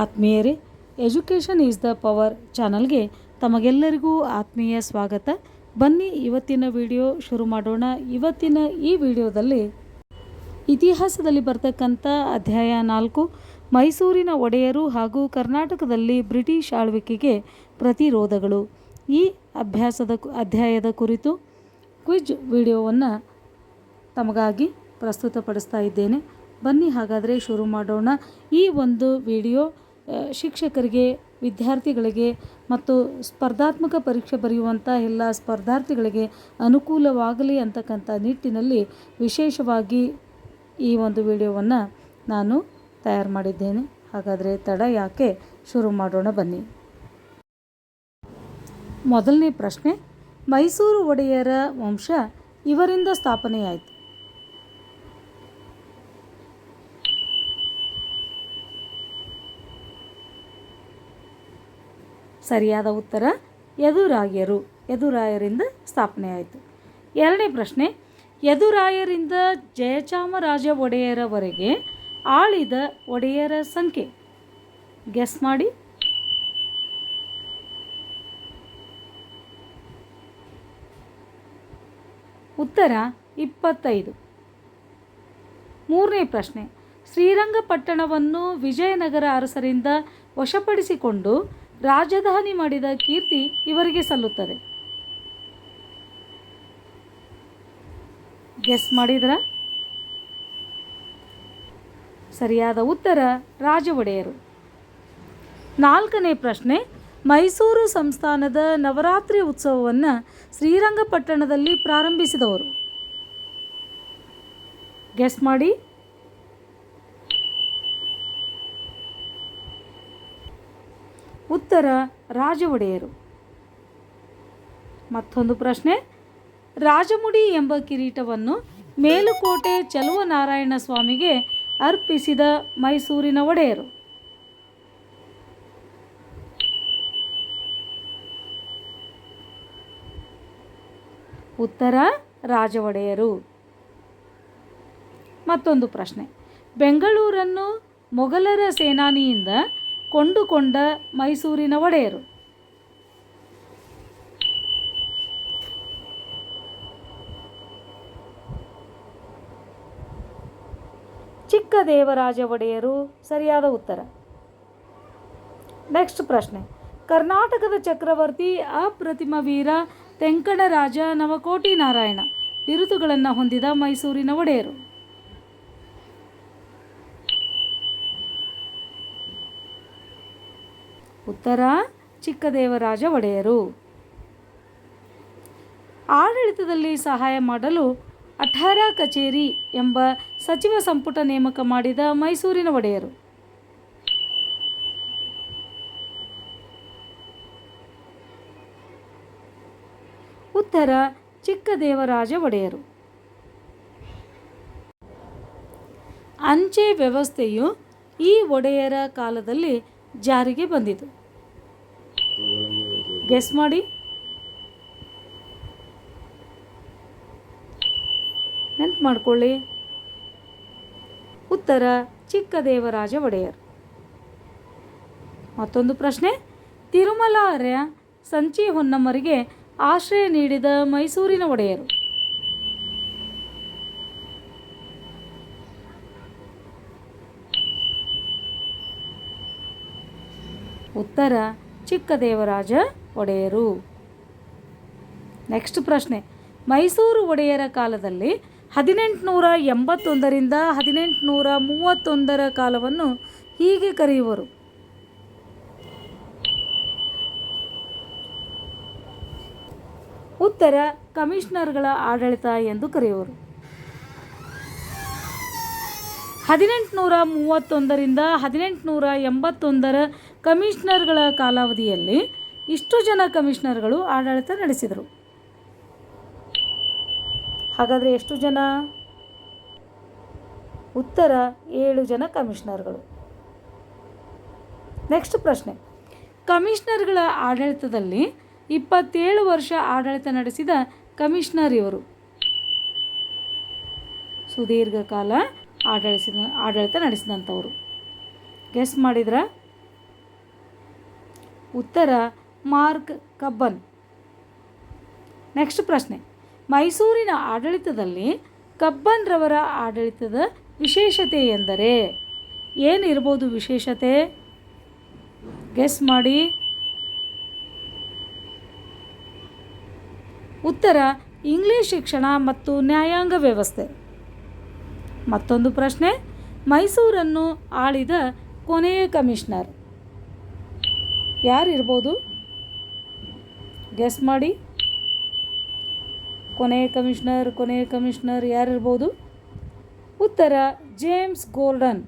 ಆತ್ಮೀಯರೇ, education is the power ಚಾನಲ್ಗೆ ತಮಗೆಲ್ಲರಿಗೂ ಆತ್ಮೀಯ ಸ್ವಾಗತ. ಬನ್ನಿ ಇವತ್ತಿನ ವಿಡಿಯೋ ಶುರು ಮಾಡೋಣ. ಇವತ್ತಿನ ಈ ವಿಡಿಯೋದಲ್ಲಿ ಇತಿಹಾಸದಲ್ಲಿ ಬರ್ತಕ್ಕಂಥ ಅಧ್ಯಾಯ 4 ಮೈಸೂರಿನ ಒಡೆಯರು ಹಾಗೂ ಕರ್ನಾಟಕದಲ್ಲಿ ಬ್ರಿಟಿಷ್ ಆಳ್ವಿಕೆಗೆ ಪ್ರತಿರೋಧಗಳು, ಈ ಅಧ್ಯಾಯದ ಕುರಿತು ಕ್ವಿಜ್ ವಿಡಿಯೋವನ್ನು ತಮಗಾಗಿ ಪ್ರಸ್ತುತಪಡಿಸ್ತಾ ಇದ್ದೇನೆ. ಬನ್ನಿ ಹಾಗಾದರೆ ಶುರು ಮಾಡೋಣ. ಈ ಒಂದು ವಿಡಿಯೋ ಶಿಕ್ಷಕರಿಗೆ, ವಿದ್ಯಾರ್ಥಿಗಳಿಗೆ ಮತ್ತು ಸ್ಪರ್ಧಾತ್ಮಕ ಪರೀಕ್ಷೆ ಬರೆಯುವಂಥ ಎಲ್ಲ ಸ್ಪರ್ಧಾರ್ಥಿಗಳಿಗೆ ಅನುಕೂಲವಾಗಲಿ ಅಂತಕ್ಕಂಥ ನಿಟ್ಟಿನಲ್ಲಿ ವಿಶೇಷವಾಗಿ ಈ ಒಂದು ವಿಡಿಯೋವನ್ನು ನಾನು ತಯಾರು ಮಾಡಿದ್ದೇನೆ. ಹಾಗಾದರೆ ತಡ ಯಾಕೆ, ಶುರು ಮಾಡೋಣ ಬನ್ನಿ. ಮೊದಲನೇ ಪ್ರಶ್ನೆ, ಮೈಸೂರು ಒಡೆಯರ ವಂಶ ಇವರಿಂದ ಸ್ಥಾಪನೆಯಾಯಿತು. ಸರಿಯಾದ ಉತ್ತರ ಯದುರಾಯರಿಂದ ಸ್ಥಾಪನೆಯಾಯಿತು. ಎರಡನೇ ಪ್ರಶ್ನೆ, ಯದುರಾಯರಿಂದ ಜಯಚಾಮರಾಜ ಒಡೆಯರವರೆಗೆ ಆಳಿದ ಒಡೆಯರ ಸಂಖ್ಯೆ ಗೆಸ್ ಮಾಡಿ. ಉತ್ತರ 25. ಮೂರನೇ ಪ್ರಶ್ನೆ, ಶ್ರೀರಂಗಪಟ್ಟಣವನ್ನು ವಿಜಯನಗರ ಅರಸರಿಂದ ವಶಪಡಿಸಿಕೊಂಡು ರಾಜಧಾನಿ ಮಾಡಿದ ಕೀರ್ತಿ ಇವರಿಗೆ ಸಲ್ಲುತ್ತದೆ. ಗೆಸ್ ಮಾಡಿದ್ರ? ಸರಿಯಾದ ಉತ್ತರ ರಾಜ ಒಡೆಯರು. ನಾಲ್ಕನೇ ಪ್ರಶ್ನೆ, ಮೈಸೂರು ಸಂಸ್ಥಾನದ ನವರಾತ್ರಿ ಉತ್ಸವವನ್ನು ಶ್ರೀರಂಗಪಟ್ಟಣದಲ್ಲಿ ಪ್ರಾರಂಭಿಸಿದವರು. ಗೆಸ್ ಮಾಡಿ. ಉತ್ತರ ರಾಜ ಒಡೆಯರು. ಮತ್ತೊಂದು ಪ್ರಶ್ನೆ, ರಾಜಮುಡಿ ಎಂಬ ಕಿರೀಟವನ್ನು ಮೇಲುಕೋಟೆ ಚಲುವನಾರಾಯಣ ಸ್ವಾಮಿಗೆ ಅರ್ಪಿಸಿದ ಮೈಸೂರಿನ ಒಡೆಯರು. ಉತ್ತರ ರಾಜ ಒಡೆಯರು. ಮತ್ತೊಂದು ಪ್ರಶ್ನೆ, ಬೆಂಗಳೂರನ್ನು ಮೊಘಲರ ಸೇನಾನಿಯಿಂದ ಕೊಂಡುಕೊಂಡ ಮೈಸೂರಿನ ಒಡೆಯರು. ಚಿಕ್ಕದೇವರಾಜ ಒಡೆಯರು ಸರಿಯಾದ ಉತ್ತರ. ನೆಕ್ಸ್ಟ್ ಪ್ರಶ್ನೆ, ಕರ್ನಾಟಕದ ಚಕ್ರವರ್ತಿ ಅಪ್ರತಿಮ ವೀರ ತೆಂಕಣರಾಜ ನವಕೋಟಿ ನಾರಾಯಣ ಬಿರುದುಗಳನ್ನು ಹೊಂದಿದ ಮೈಸೂರಿನ ಒಡೆಯರು. ಉತ್ತರ ಚಿಕ್ಕದೇವರಾಜ ಒಡೆಯರು. ಆಡಳಿತದಲ್ಲಿ ಸಹಾಯ ಮಾಡಲು ಅಠಾರ ಕಚೇರಿ ಎಂಬ ಸಚಿವ ಸಂಪುಟ ನೇಮಕ ಮಾಡಿದ ಮೈಸೂರಿನ ಒಡೆಯರು. ಉತ್ತರ ಚಿಕ್ಕದೇವರಾಜ ಒಡೆಯರು. ಅಂಚೆ ವ್ಯವಸ್ಥೆಯು ಈ ಒಡೆಯರ ಕಾಲದಲ್ಲಿ ಜಾರಿಗೆ ಬಂದಿತು. ಗೆಸ್ ಮಾಡಿ. ನೆನ್ಪು ಮಾಡಿಕೊಳ್ಳಿ. ಉತ್ತರ ಚಿಕ್ಕದೇವರಾಜ ಒಡೆಯರ್. ಮತ್ತೊಂದು ಪ್ರಶ್ನೆ, ತಿರುಮಲ ಆರ್ಯ ಸಂಚಿ ಹೊನ್ನಮ್ಮರಿಗೆ ಆಶ್ರಯ ನೀಡಿದ ಮೈಸೂರಿನ ಒಡೆಯರು. ಉತ್ತರ ಚಿಕ್ಕದೇವರಾಜ ಒಡೆಯರು. ನೆಕ್ಸ್ಟ್ ಪ್ರಶ್ನೆ, ಮೈಸೂರು ಒಡೆಯರ ಕಾಲದಲ್ಲಿ 1881ರಿಂದ 1831 ಕಾಲವನ್ನು ಹೀಗೆ ಕರೆಯುವರು. ಉತ್ತರ ಕಮಿಷನರ್ಗಳ ಆಡಳಿತ ಎಂದು ಕರೆಯುವರು. 1831ರಿಂದ 1881 ಕಮಿಷನರ್ಗಳ ಕಾಲಾವಧಿಯಲ್ಲಿ ಇಷ್ಟು ಜನ ಕಮಿಷನರ್ಗಳು ಆಡಳಿತ ನಡೆಸಿದರು. ಹಾಗಾದರೆ ಎಷ್ಟು ಜನ? ಉತ್ತರ 7 ಜನ ಕಮಿಷನರ್ಗಳು. ನೆಕ್ಸ್ಟ್ ಪ್ರಶ್ನೆ, ಕಮಿಷನರ್ಗಳ ಆಡಳಿತದಲ್ಲಿ 27 ವರ್ಷ ಆಡಳಿತ ನಡೆಸಿದ ಕಮಿಷನರ್ ಇವರು. ಸುದೀರ್ಘ ಕಾಲ ಆಡಳಿತ ನಡೆಸಿದಂಥವರು. ಗೆಸ್ ಮಾಡಿದ್ರ? ಉತ್ತರ ಮಾರ್ಕ್ ಕಬ್ಬನ್. ನೆಕ್ಸ್ಟ್ ಪ್ರಶ್ನೆ, ಮೈಸೂರಿನ ಆಡಳಿತದಲ್ಲಿ ಕಬ್ಬನ್ ರವರ ಆಡಳಿತದ ವಿಶೇಷತೆ ಎಂದರೆ ಏನಿರ್ಬೋದು ವಿಶೇಷತೆ? ಗೆಸ್ ಮಾಡಿ. ಉತ್ತರ ಇಂಗ್ಲಿಷ್ ಶಿಕ್ಷಣ ಮತ್ತು ನ್ಯಾಯಾಂಗ ವ್ಯವಸ್ಥೆ. ಮತ್ತೊಂದು ಪ್ರಶ್ನೆ, ಮೈಸೂರನ್ನು ಆಳಿದ ಕೊನೆಯ ಕಮಿಷನರ್ ಯಾರಿರ್ಬೋದು? ಗೆಸ್ ಮಾಡಿ. ಕೊನೆಯ ಕಮಿಷನರ್ ಯಾರಿರ್ಬೋದು? ಉತ್ತರ ಜೇಮ್ಸ್ ಗೋರ್ಡನ್.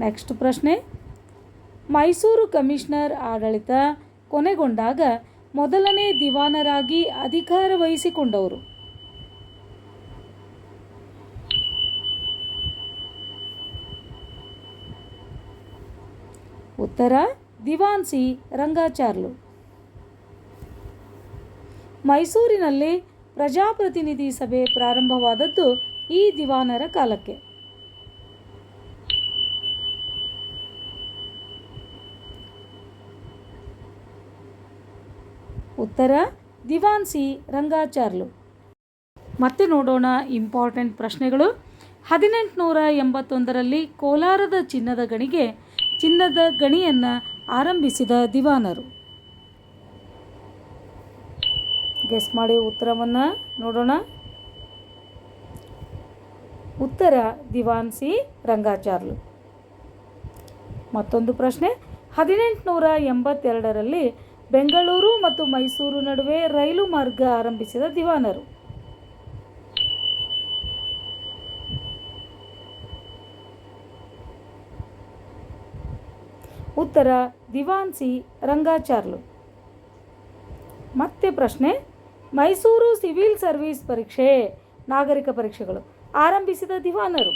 ನೆಕ್ಸ್ಟ್ ಪ್ರಶ್ನೆ, ಮೈಸೂರು ಕಮಿಷನರ್ ಆಡಳಿತ ಕೊನೆಗೊಂಡಾಗ ಮೊದಲನೇ ದಿವಾನರಾಗಿ ಅಧಿಕಾರ ವಹಿಸಿಕೊಂಡವರು? ಉತ್ತರ ದಿವಾನ್ ಸಿ ರಂಗಾಚಾರ್ಲು. ಮೈಸೂರಿನಲ್ಲಿ ಪ್ರಜಾಪ್ರತಿನಿಧಿ ಸಭೆ ಪ್ರಾರಂಭವಾದದ್ದು ಈ ದಿವಾನರ ಕಾಲಕ್ಕೆ. ಉತ್ತರ ದಿವಾನ್ ಸಿ ರಂಗಾಚಾರ್ಲು. ಮತ್ತೆ ನೋಡೋಣ ಇಂಪಾರ್ಟೆಂಟ್ ಪ್ರಶ್ನೆಗಳು. 1881ರಲ್ಲಿ ಕೋಲಾರದ ಚಿನ್ನದ ಗಣಿಯನ್ನು ಆರಂಭಿಸಿದ ದಿವಾನರು? ಗೆಸ್ ಮಾಡಿ ಉತ್ತರವನ್ನು ನೋಡೋಣ. ಉತ್ತರ ದಿವಾನ್ ಸಿ ರಂಗಾಚಾರ್ಲು. ಮತ್ತೊಂದು ಪ್ರಶ್ನೆ, 1882ರಲ್ಲಿ ಬೆಂಗಳೂರು ಮತ್ತು ಮೈಸೂರು ನಡುವೆ ರೈಲು ಮಾರ್ಗ ಆರಂಭಿಸಿದ ದಿವಾನರು? ಉತ್ತರ ದಿವಾನ್ ಸಿ ರಂಗಾಚಾರ್ಲು. ಮತ್ತೆ ಪ್ರಶ್ನೆ, ಮೈಸೂರು ಸಿವಿಲ್ ಸರ್ವಿಸ್ ಪರೀಕ್ಷೆ ನಾಗರಿಕ ಪರೀಕ್ಷೆಗಳು ಆರಂಭಿಸಿದ ದಿವಾನರು?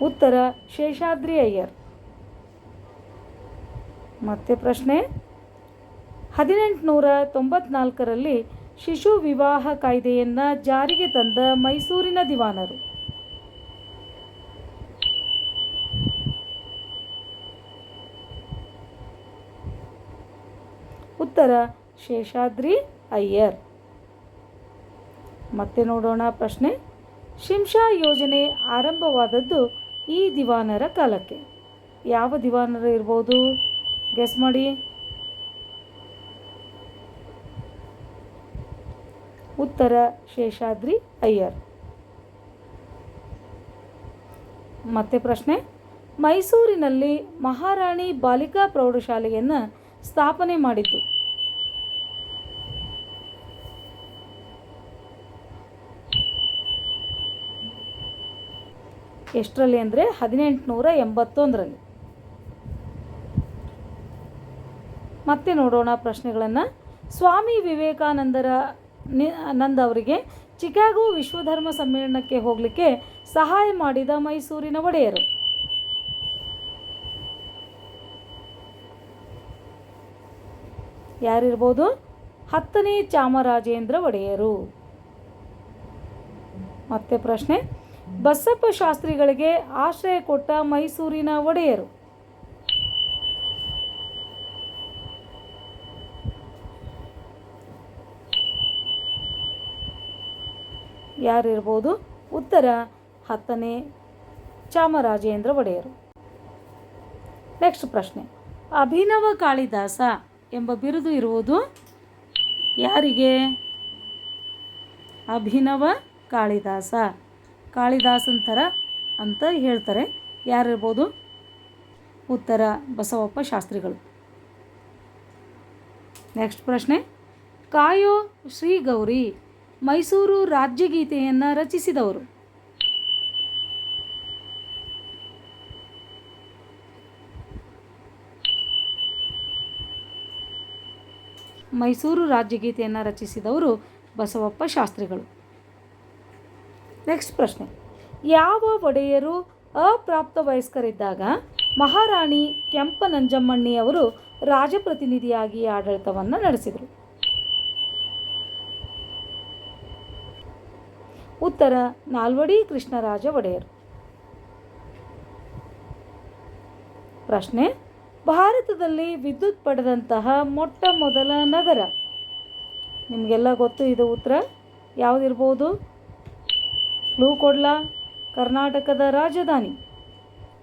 ಉತ್ತರ ಶೇಷಾದ್ರಿ ಅಯ್ಯರ್. ಮತ್ತೆ ಪ್ರಶ್ನೆ, 1894ರಲ್ಲಿ ಶಿಶು ವಿವಾಹ ಕಾಯ್ದೆಯನ್ನು ಜಾರಿಗೆ ತಂದ ಮೈಸೂರಿನ ದಿವಾನರು? ಉತ್ತರ ಶೇಷಾದ್ರಿ ಅಯ್ಯರ್. ಮತ್ತೆ ನೋಡೋಣ ಪ್ರಶ್ನೆ, ಶಿಂಷಾ ಯೋಜನೆ ಆರಂಭವಾದದ್ದು ಈ ದಿವಾನರ ಕಾಲಕ್ಕೆ? ಯಾವ ದಿವಾನರು ಇರ್ಬೋದು? ಗೆಸ್ ಮಾಡಿ. ಉತ್ತರ ಶೇಷಾದ್ರಿ ಅಯ್ಯರ್. ಮತ್ತೆ ಪ್ರಶ್ನೆ, ಮೈಸೂರಿನಲ್ಲಿ ಮಹಾರಾಣಿ ಬಾಲಿಕಾ ಪ್ರೌಢಶಾಲೆಯನ್ನು ಸ್ಥಾಪನೆ ಮಾಡಿದ್ದು? ಎಷ್ಟರಲ್ಲಿ ಅಂದರೆ 1881ರಲ್ಲಿ. ಮತ್ತೆ ನೋಡೋಣ ಪ್ರಶ್ನೆಗಳನ್ನು. ಸ್ವಾಮಿ ವಿವೇಕಾನಂದ ಅವರಿಗೆ ಚಿಕಾಗೋ ವಿಶ್ವಧರ್ಮ ಸಮ್ಮೇಳನಕ್ಕೆ ಹೋಗಲಿಕ್ಕೆ ಸಹಾಯ ಮಾಡಿದ ಮೈಸೂರಿನ ಒಡೆಯರು? ಯಾರಿರ್ಬೋದು? 10ನೇ ಚಾಮರಾಜೇಂದ್ರ ಒಡೆಯರು. ಮತ್ತೆ ಪ್ರಶ್ನೆ, ಬಸಪ್ಪ ಶಾಸ್ತ್ರಿಗಳಿಗೆ ಆಶ್ರಯ ಕೊಟ್ಟ ಮೈಸೂರಿನ ಒಡೆಯರು? ಯಾರಿರ್ಬೋದು? ಉತ್ತರ 10ನೇ ಚಾಮರಾಜೇಂದ್ರ ಒಡೆಯರು. ನೆಕ್ಸ್ಟ್ ಪ್ರಶ್ನೆ, ಅಭಿನವ ಕಾಳಿದಾಸ ಎಂಬ ಬಿರುದು ಇರುವುದು ಯಾರಿಗೆ? ಅಭಿನವ ಕಾಳಿದಾಸ, ಕಾಳಿದಾಸನ ಥರ ಅಂತ ಹೇಳ್ತಾರೆ. ಯಾರಿರ್ಬೋದು? ಉತ್ತರ ಬಸವಪ್ಪ ಶಾಸ್ತ್ರಿಗಳು. ನೆಕ್ಸ್ಟ್ ಪ್ರಶ್ನೆ, ಕಾಯೋ ಶ್ರೀ ಗೌರಿ ಮೈಸೂರು ರಾಜ್ಯಗೀತೆಯನ್ನು ರಚಿಸಿದವರು? ಮೈಸೂರು ರಾಜ್ಯಗೀತೆಯನ್ನು ರಚಿಸಿದವರು ಬಸವಪ್ಪ ಶಾಸ್ತ್ರಿಗಳು. ನೆಕ್ಸ್ಟ್ ಪ್ರಶ್ನೆ, ಯಾವ ಒಡೆಯರು ಅಪ್ರಾಪ್ತ ವಯಸ್ಕರಿದ್ದಾಗ ಮಹಾರಾಣಿ ಕೆಂಪನಂಜಮ್ಮಣ್ಣಿಯವರು ರಾಜಪ್ರತಿನಿಧಿಯಾಗಿ ಆಡಳಿತವನ್ನು ನಡೆಸಿದರು? ಉತ್ತರ ನಾಲ್ವಡಿ ಕೃಷ್ಣರಾಜ ಒಡೆಯರು. ಪ್ರಶ್ನೆ, ಭಾರತದಲ್ಲಿ ವಿದ್ಯುತ್ ಪಡೆದಂತಹ ಮೊಟ್ಟ ಮೊದಲ ನಗರ. ನಿಮಗೆಲ್ಲ ಗೊತ್ತು ಇದು ಉತ್ತರ ಯಾವುದಿರ್ಬೋದು? ಕ್ಲೂ ಕೊಡ್ಲಾ? ಕರ್ನಾಟಕದ ರಾಜಧಾನಿ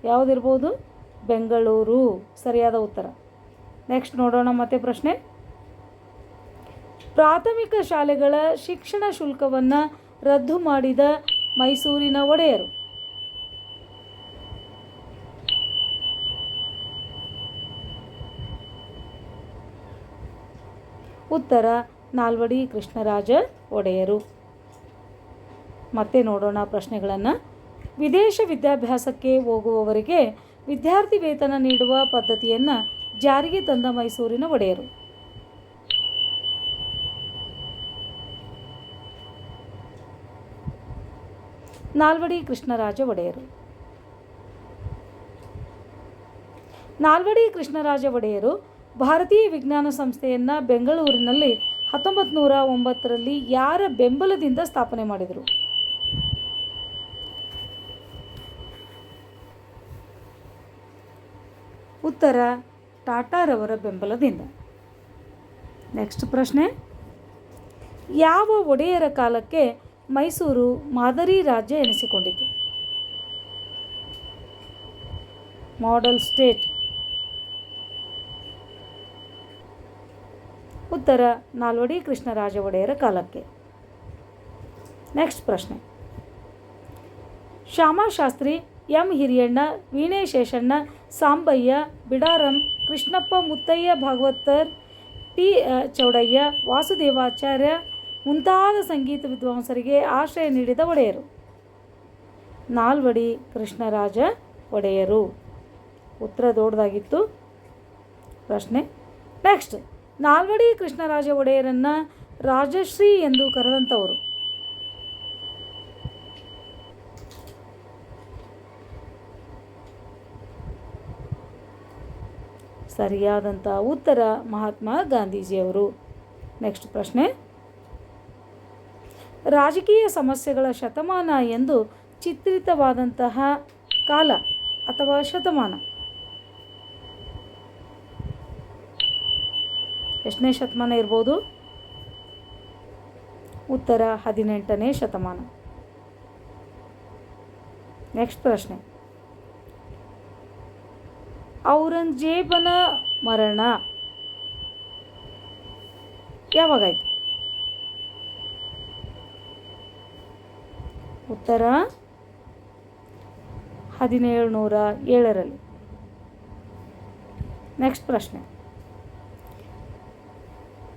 ಯಾವುದಿರ್ಬೋದು? ಬೆಂಗಳೂರು ಸರಿಯಾದ ಉತ್ತರ. ನೆಕ್ಸ್ಟ್ ನೋಡೋಣ ಮತ್ತೆ ಪ್ರಶ್ನೆ. ಪ್ರಾಥಮಿಕ ಶಾಲೆಗಳ ಶಿಕ್ಷಣ ಶುಲ್ಕವನ್ನು ರದ್ದು ಮಾಡಿದ ಮೈಸೂರಿನ ಒಡೆಯರು. ಉತ್ತರ ನಾಲ್ವಡಿ ಕೃಷ್ಣರಾಜ ಒಡೆಯರು. ಮತ್ತೆ ನೋಡೋಣ ಪ್ರಶ್ನೆಗಳನ್ನು. ವಿದೇಶ ವಿದ್ಯಾಭ್ಯಾಸಕ್ಕೆ ಹೋಗುವವರಿಗೆ ವಿದ್ಯಾರ್ಥಿ ವೇತನ ನೀಡುವ ಪದ್ಧತಿಯನ್ನು ಜಾರಿಗೆ ತಂದ ಮೈಸೂರಿನ ಒಡೆಯರು. ನಾಲ್ವಡಿ ಕೃಷ್ಣರಾಜ ಒಡೆಯರು. ನಾಲ್ವಡಿ ಕೃಷ್ಣರಾಜ ಒಡೆಯರು ಭಾರತೀಯ ವಿಜ್ಞಾನ ಸಂಸ್ಥೆಯನ್ನು ಬೆಂಗಳೂರಿನಲ್ಲಿ 1909ರಲ್ಲಿ ಯಾರ ಬೆಂಬಲದಿಂದ ಸ್ಥಾಪನೆ ಮಾಡಿದರು? ಉತ್ತರ ಟಾಟಾರವರ ಬೆಂಬಲದಿಂದ. ನೆಕ್ಸ್ಟ್ ಪ್ರಶ್ನೆ, ಯಾವ ಒಡೆಯರ ಕಾಲಕ್ಕೆ ಮೈಸೂರು ಮಾದರಿ ರಾಜ್ಯ ಎನಿಸಿಕೊಂಡಿತು? Model state. ಉತ್ತರ ನಾಲ್ವಡಿ ಕೃಷ್ಣರಾಜ ಒಡೆಯರ ಕಾಲಕ್ಕೆ. ನೆಕ್ಸ್ಟ್ ಪ್ರಶ್ನೆ, ಶ್ಯಾಮಶಾಸ್ತ್ರಿ, ಎಂ ಹಿರಿಯಣ್ಣ, ವೀಣೆ ಶೇಷಣ್ಣ, ಸಾಂಬಯ್ಯ, ಬಿಡಾರಂ, ಕೃಷ್ಣಪ್ಪ ಮುತ್ತಯ್ಯ ಭಾಗವತರ್, ಟಿ ಚೌಡಯ್ಯ, ವಾಸುದೇವಾಚಾರ್ಯ ಮುಂತಾದ ಸಂಗೀತ ವಿದ್ವಾಂಸರಿಗೆ ಆಶ್ರಯ ನೀಡಿದ ಒಡೆಯರು. ನಾಲ್ವಡಿ ಕೃಷ್ಣರಾಜ ಒಡೆಯರು. ಉತ್ತರ ದೊಡ್ಡದಾಗಿತ್ತು ಪ್ರಶ್ನೆ. ನೆಕ್ಸ್ಟ್, ನಾಲ್ವಡಿ ಕೃಷ್ಣರಾಜ ಒಡೆಯರನ್ನು ರಾಜಶ್ರೀ ಎಂದು ಕರೆದಂಥವರು. ಸರಿಯಾದಂಥ ಉತ್ತರ ಮಹಾತ್ಮ ಗಾಂಧೀಜಿಯವರು. ನೆಕ್ಸ್ಟ್ ಪ್ರಶ್ನೆ, ರಾಜಕೀಯ ಸಮಸ್ಯೆಗಳ ಶತಮಾನ ಎಂದು ಚಿತ್ರಿತವಾದಂತಹ ಕಾಲ ಅಥವಾ ಶತಮಾನ ಎಷ್ಟನೇ ಶತಮಾನ ಇರ್ಬೋದು? ಉತ್ತರ 18ನೇ ಶತಮಾನ. ನೆಕ್ಸ್ಟ್ ಪ್ರಶ್ನೆ, ಔರಂಗಜೇಬನ ಮರಣ ಯಾವಾಗಾಯಿತು? ಉತ್ತರ 1707ರಲ್ಲಿ. ನೆಕ್ಸ್ಟ್ ಪ್ರಶ್ನೆ,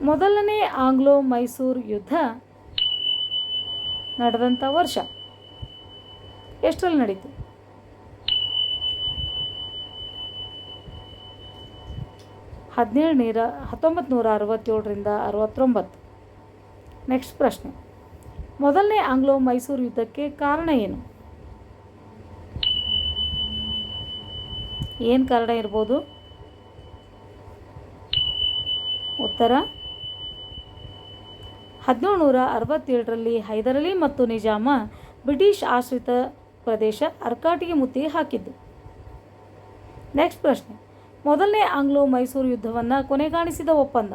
ಮೊದಲನೇ ಆಂಗ್ಲೋ ಮೈಸೂರು ಯುದ್ಧ ನಡೆದಂಥ ವರ್ಷ ಎಷ್ಟರಲ್ಲಿ ನಡೀತು? 1967ರಿಂದ 69. ನೆಕ್ಸ್ಟ್ ಪ್ರಶ್ನೆ, ಮೊದಲನೇ ಆಂಗ್ಲೋ ಮೈಸೂರು ಯುದ್ಧಕ್ಕೆ ಕಾರಣ ಏನು? ಏನು ಕಾರಣ ಇರ್ಬೋದು? ಉತ್ತರ 1767ರಲ್ಲಿ ಹೈದರಲಿ ಮತ್ತು ನಿಜಾಮ ಬ್ರಿಟಿಷ್ ಆಶ್ರಿತ ಪ್ರದೇಶ ಅರ್ಕಾಟಿಗೆ ಮುತ್ತಿಗೆ ಹಾಕಿದ್ದು. ನೆಕ್ಸ್ಟ್ ಪ್ರಶ್ನೆ, ಮೊದಲನೇ ಆಂಗ್ಲೋ ಮೈಸೂರು ಯುದ್ಧವನ್ನು ಕೊನೆಗಾಣಿಸಿದ ಒಪ್ಪಂದ?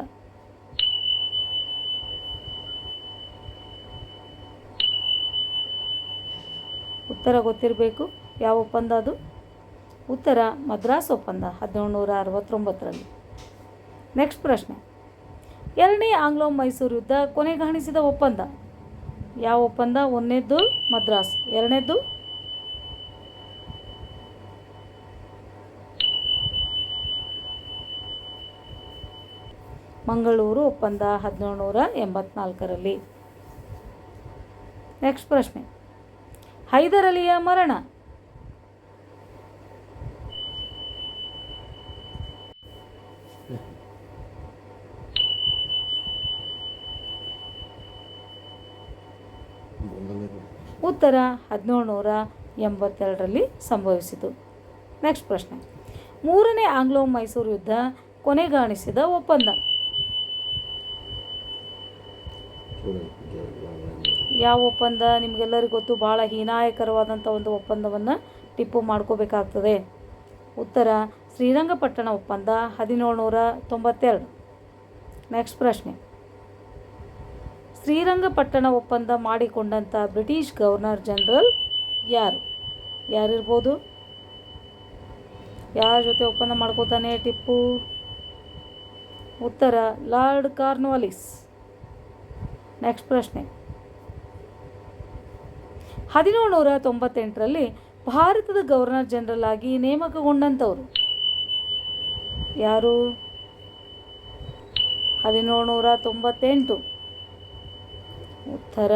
ಉತ್ತರ ಗೊತ್ತಿರಬೇಕು. ಯಾವ ಒಪ್ಪಂದ ಅದು? ಉತ್ತರ ಮದ್ರಾಸ್ ಒಪ್ಪಂದ 1769ರಲ್ಲಿ. ನೆಕ್ಸ್ಟ್ ಪ್ರಶ್ನೆ, ಎರಡನೇ ಆಂಗ್ಲೋ ಮೈಸೂರು ಯುದ್ಧ ಕೊನೆಗಾಣಿಸಿದ ಒಪ್ಪಂದ ಯಾವ ಒಪ್ಪಂದ? ಒಂದನೇದ್ದು ಮದ್ರಾಸ್, ಎರಡನೇದ್ದು ಮಂಗಳೂರು ಒಪ್ಪಂದ 1784ರಲ್ಲಿ. ನೆಕ್ಸ್ಟ್ ಪ್ರಶ್ನೆ, ಹೈದರಲಿಯ ಮರಣ ಉತ್ತರ 1782ರಲ್ಲಿ ಸಂಭವಿಸಿತು. ನೆಕ್ಸ್ಟ್ ಪ್ರಶ್ನೆ, ಮೂರನೇ ಆಂಗ್ಲೋ ಮೈಸೂರು ಯುದ್ಧ ಕೊನೆಗಾಣಿಸಿದ ಒಪ್ಪಂದ ಯಾವ ಒಪ್ಪಂದ? ನಿಮಗೆಲ್ಲರಿಗೂ ಗೊತ್ತು, ಭಾಳ ಹೀನಾಯಕರವಾದಂಥ ಒಂದು ಒಪ್ಪಂದವನ್ನು ಟಿಪ್ಪು ಮಾಡ್ಕೋಬೇಕಾಗ್ತದೆ. ಉತ್ತರ ಶ್ರೀರಂಗಪಟ್ಟಣ ಒಪ್ಪಂದ 1792. ನೆಕ್ಸ್ಟ್ ಪ್ರಶ್ನೆ, ಶ್ರೀರಂಗಪಟ್ಟಣ ಒಪ್ಪಂದ ಮಾಡಿಕೊಂಡಂಥ ಬ್ರಿಟಿಷ್ ಗವರ್ನರ್ ಜನರಲ್ ಯಾರು? ಯಾರಿರ್ಬೋದು? ಯಾರ ಜೊತೆ ಒಪ್ಪಂದ ಮಾಡ್ಕೋತಾನೆ ಟಿಪ್ಪು? ಉತ್ತರ ಲಾರ್ಡ್ ಕಾರ್ನ್ವಾಲಿಸ್. ನೆಕ್ಸ್ಟ್ ಪ್ರಶ್ನೆ, 1798ರಲ್ಲಿ ಭಾರತದ ಗವರ್ನರ್ ಜನರಲ್ ಆಗಿ ನೇಮಕಗೊಂಡಂಥವ್ರು ಯಾರು? 1798. ಉತ್ತರ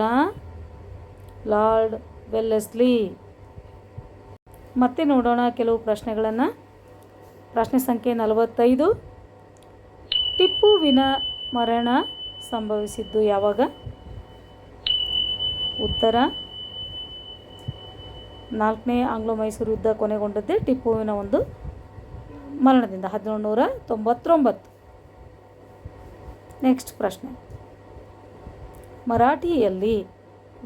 ಲಾರ್ಡ್ ವೆಲ್ಲೆಸ್ಲಿ. ಮತ್ತೆ ನೋಡೋಣ ಕೆಲವು ಪ್ರಶ್ನೆಗಳನ್ನು. ಪ್ರಶ್ನೆ ಸಂಖ್ಯೆ 45, ಟಿಪ್ಪುವಿನ ಮರಣ ಸಂಭವಿಸಿದ್ದು ಯಾವಾಗ? ಉತ್ತರ 4ನೇ ಆಂಗ್ಲೋ ಮೈಸೂರು ಯುದ್ಧ ಕೊನೆಗೊಂಡದ್ದೇ ಟಿಪ್ಪುವಿನ ಒಂದು ಮರಣದಿಂದ 1799. ನೆಕ್ಸ್ಟ್ ಪ್ರಶ್ನೆ, ಮರಾಠಿಯಲ್ಲಿ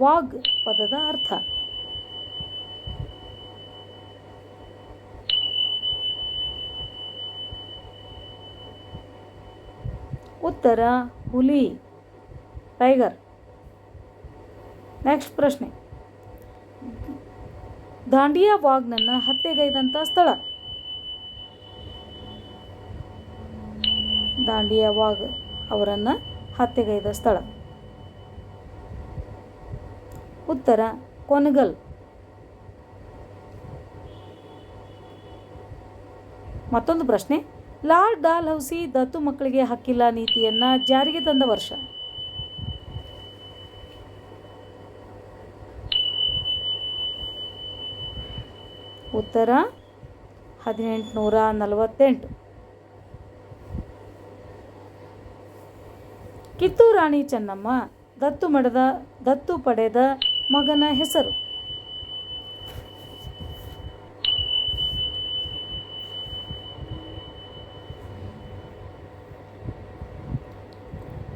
ವಾಗ್ ಪದದ ಅರ್ಥ? ಉತ್ತರ ಹುಲಿ, ಟೈಗರ್. ನೆಕ್ಸ್ಟ್ ಪ್ರಶ್ನೆ, ದಾಂಡಿಯಾ ವಾಗ್ನನ್ನು ಹತ್ಯೆಗೈದಂಥ ಸ್ಥಳ? ದಾಂಡಿಯಾ ವಾಗ್ ಅವರನ್ನು ಹತ್ಯೆಗೈದ ಸ್ಥಳ? ಉತ್ತರ ಕೊನಗಲ್. ಮತ್ತೊಂದು ಪ್ರಶ್ನೆ, ಲಾರ್ಡ್ ಡಾಲ್ಹೌಸಿ ದತ್ತು ಮಕ್ಕಳಿಗೆ ಹಕ್ಕಿಲ್ಲ ನೀತಿಯನ್ನು ಜಾರಿಗೆ ತಂದ ವರ್ಷ? ಉತ್ತರ 1848. ಕಿತ್ತೂರು ರಾಣಿ ಚೆನ್ನಮ್ಮ ದತ್ತು ಪಡೆದ ಮಗನ ಹೆಸರು?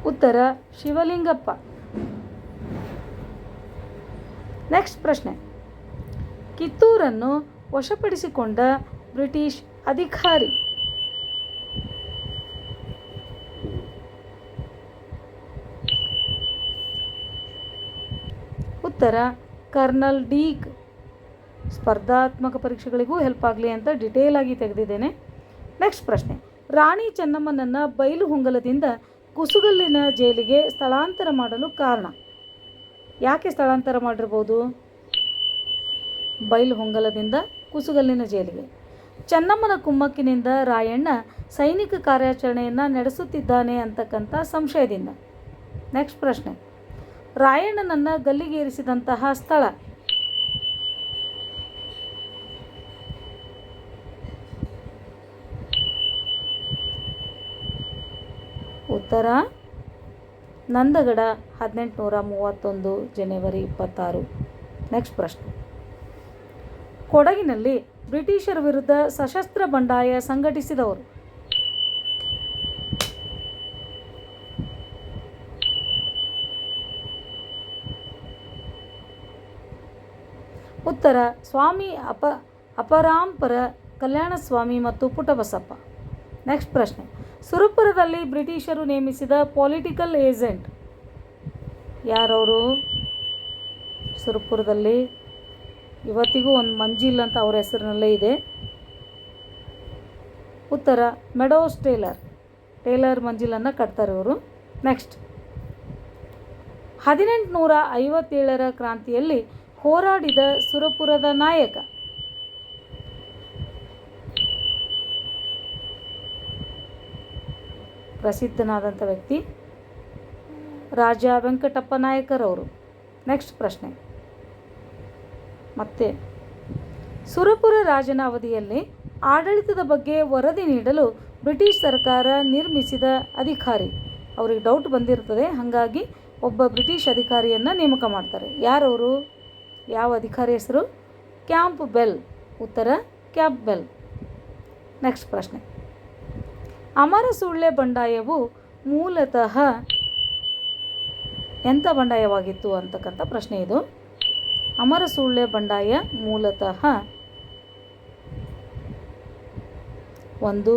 ಉತ್ತರ ಶಿವಲಿಂಗಪ್ಪ. ನೆಕ್ಸ್ಟ್ ಪ್ರಶ್ನೆ, ಕಿತ್ತೂರನ್ನು ವಶಪಡಿಸಿಕೊಂಡ ಬ್ರಿಟಿಷ್ ಅಧಿಕಾರಿ? ಉತ್ತರ ಕರ್ನಲ್ ಡೀಕ್. ಸ್ಪರ್ಧಾತ್ಮಕ ಪರೀಕ್ಷೆಗಳಿಗೂ ಹೆಲ್ಪ್ ಆಗಲಿ ಅಂತ ಡಿಟೇಲ್ ಆಗಿ ತೆಗೆದಿದ್ದೇನೆ. ನೆಕ್ಸ್ಟ್ ಪ್ರಶ್ನೆ, ರಾಣಿ ಚೆನ್ನಮ್ಮನನ್ನು ಬೈಲುಹೊಂಗಲದಿಂದ ಕುಸುಗಲ್ಲಿನ ಜೈಲಿಗೆ ಸ್ಥಳಾಂತರ ಮಾಡಲು ಕಾರಣ? ಯಾಕೆ ಸ್ಥಳಾಂತರ ಮಾಡಿರ್ಬೋದು? ಬೈಲುಹೊಂಗಲದಿಂದ ಕುಸುಗಲ್ಲಿನ ಜೈಲಿಗೆ ಚೆನ್ನಮ್ಮನ ಕುಮ್ಮಕ್ಕಿನಿಂದ ರಾಯಣ್ಣ ಸೈನಿಕ ಕಾರ್ಯಾಚರಣೆಯನ್ನು ನಡೆಸುತ್ತಿದ್ದಾನೆ ಅಂತಕ್ಕಂಥ ಸಂಶಯದಿಂದ. ನೆಕ್ಸ್ಟ್ ಪ್ರಶ್ನೆ, ರಾಯಣ್ಣನನ್ನು ಗಲ್ಲಿಗೇರಿಸಿದಂತಹ ಸ್ಥಳ? ಉತ್ತರ ನಂದಗಡ, 1831, ಜನವರಿ 26. ನೆಕ್ಸ್ಟ್ ಪ್ರಶ್ನೆ, ಕೊಡಗಿನಲ್ಲಿ ಬ್ರಿಟಿಷರ ವಿರುದ್ಧ ಸಶಸ್ತ್ರ ಬಂಡಾಯ ಸಂಘಟಿಸಿದವರು? ಉತ್ತರ ಸ್ವಾಮಿ ಅಪರಾಂಪರ ಕಲ್ಯಾಣ ಸ್ವಾಮಿ ಮತ್ತು ಪುಟ್ಟಬಸಪ್ಪ. ನೆಕ್ಸ್ಟ್ ಪ್ರಶ್ನೆ, ಸುರಪುರದಲ್ಲಿ ಬ್ರಿಟಿಷರು ನೇಮಿಸಿದ ಪೊಲಿಟಿಕಲ್ ಏಜೆಂಟ್ ಯಾರವರು? ಸುರಪುರದಲ್ಲಿ ಇವತ್ತಿಗೂ ಒಂದು ಮಂಜಿಲ್ ಅಂತ ಅವರ ಹೆಸರಿನಲ್ಲೇ ಇದೆ. ಉತ್ತರ ಮೆಡೋಸ್ ಟೇಲರ್ ಮಂಜಿಲನ್ನು ಕಟ್ತಾರೆ ಇವರು. ನೆಕ್ಸ್ಟ್, 1857ರ ಕ್ರಾಂತಿಯಲ್ಲಿ ಹೋರಾಡಿದ ಸುರಪುರದ ನಾಯಕ? ಪ್ರಸಿದ್ಧನಾದಂಥ ವ್ಯಕ್ತಿ ರಾಜ ವೆಂಕಟಪ್ಪ ನಾಯಕರವರು. ನೆಕ್ಸ್ಟ್ ಪ್ರಶ್ನೆ, ಮತ್ತೆ ಸುರಪುರ ರಾಜನ ಅವಧಿಯಲ್ಲಿ ಆಡಳಿತದ ಬಗ್ಗೆ ವರದಿ ನೀಡಲು ಬ್ರಿಟಿಷ್ ಸರ್ಕಾರ ನಿರ್ಮಿಸಿದ ಅಧಿಕಾರಿ? ಅವ್ರಿಗೆ ಡೌಟ್ ಬಂದಿರ್ತದೆ, ಹಾಗಾಗಿ ಒಬ್ಬ ಬ್ರಿಟಿಷ್ ಅಧಿಕಾರಿಯನ್ನು ನೇಮಕ ಮಾಡ್ತಾರೆ. ಯಾರವರು? ಯಾವ ಅಧಿಕಾರಿ ಹೆಸರು? Camp bell. ಉತ್ತರ ಕ್ಯಾಂಪ್ ಬೆಲ್. ನೆಕ್ಸ್ಟ್ ಪ್ರಶ್ನೆ, ಅಮರಸುಳ್ಳೆ ಬಂಡಾಯವು ಮೂಲತಃ ಎಂಥ ಬಂಡಾಯವಾಗಿತ್ತು ಅಂತಕ್ಕಂಥ ಪ್ರಶ್ನೆ ಇದು. ಅಮರಸೂಳ್ಯ ಬಂಡಾಯ ಮೂಲತಃ ಒಂದು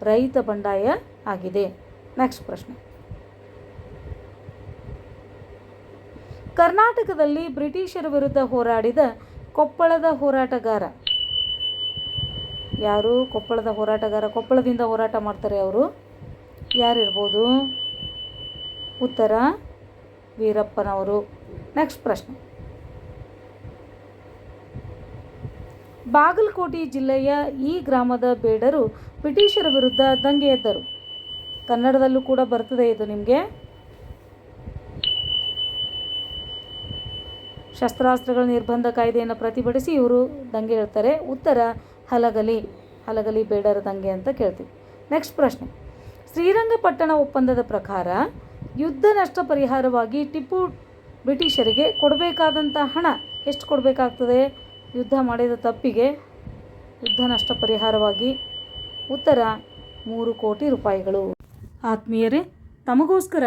ರೈತ ಬಂಡಾಯ ಆಗಿದೆ. ನೆಕ್ಸ್ಟ್ ಪ್ರಶ್ನೆ, ಕರ್ನಾಟಕದಲ್ಲಿ ಬ್ರಿಟಿಷರ ವಿರುದ್ಧ ಹೋರಾಡಿದ ಕೊಪ್ಪಳದ ಹೋರಾಟಗಾರ ಯಾರು? ಕೊಪ್ಪಳದ ಹೋರಾಟಗಾರ, ಕೊಪ್ಪಳದಿಂದ ಹೋರಾಟ ಮಾಡ್ತಾರೆ ಅವರು, ಯಾರಿರ್ಬೋದು? ಉತ್ತರ ವೀರಪ್ಪನವರು. ನೆಕ್ಸ್ಟ್ ಪ್ರಶ್ನೆ, ಬಾಗಲಕೋಟೆ ಜಿಲ್ಲೆಯ ಈ ಗ್ರಾಮದ ಬೇಡರು ಬ್ರಿಟಿಷರ ವಿರುದ್ಧ ದಂಗೆ ಎದ್ದರು. ಕನ್ನಡದಲ್ಲೂ ಕೂಡ ಬರ್ತದೆ ಇದು ನಿಮಗೆ. ಶಸ್ತ್ರಾಸ್ತ್ರಗಳ ನಿರ್ಬಂಧ ಕಾಯ್ದೆಯನ್ನು ಪ್ರತಿಭಟಿಸಿ ಇವರು ದಂಗೆ ಹೇಳ್ತಾರೆ. ಉತ್ತರ ಹಲಗಲಿ ಬೇಡರ ದಂಗೆ ಅಂತ ಕೇಳ್ತೀವಿ. ನೆಕ್ಸ್ಟ್ ಪ್ರಶ್ನೆ, ಶ್ರೀರಂಗಪಟ್ಟಣ ಒಪ್ಪಂದದ ಪ್ರಕಾರ ಯುದ್ಧ ನಷ್ಟ ಪರಿಹಾರವಾಗಿ ಟಿಪ್ಪು ಬ್ರಿಟಿಷರಿಗೆ ಕೊಡಬೇಕಾದಂಥ ಹಣ ಎಷ್ಟು ಕೊಡಬೇಕಾಗ್ತದೆ ಯುದ್ಧ ಮಾಡಿದ ತಪ್ಪಿಗೆ ಯುದ್ಧ ನಷ್ಟ ಪರಿಹಾರವಾಗಿ? ಉತ್ತರ 3 ಕೋಟಿ ರೂಪಾಯಿಗಳು. ಆತ್ಮೀಯರೇ, ತಮಗೋಸ್ಕರ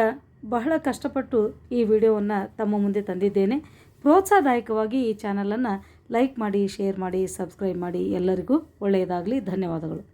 ಬಹಳ ಕಷ್ಟಪಟ್ಟು ಈ ವಿಡಿಯೋವನ್ನು ತಮ್ಮ ಮುಂದೆ ತಂದಿದ್ದೇನೆ. ಪ್ರೋತ್ಸಾಹದಾಯಕವಾಗಿ ಈ ಚಾನಲನ್ನು ಲೈಕ್ ಮಾಡಿ, ಶೇರ್ ಮಾಡಿ, ಸಬ್ಸ್ಕ್ರೈಬ್ ಮಾಡಿ. ಎಲ್ಲರಿಗೂ ಒಳ್ಳೆಯದಾಗಲಿ. ಧನ್ಯವಾದಗಳು.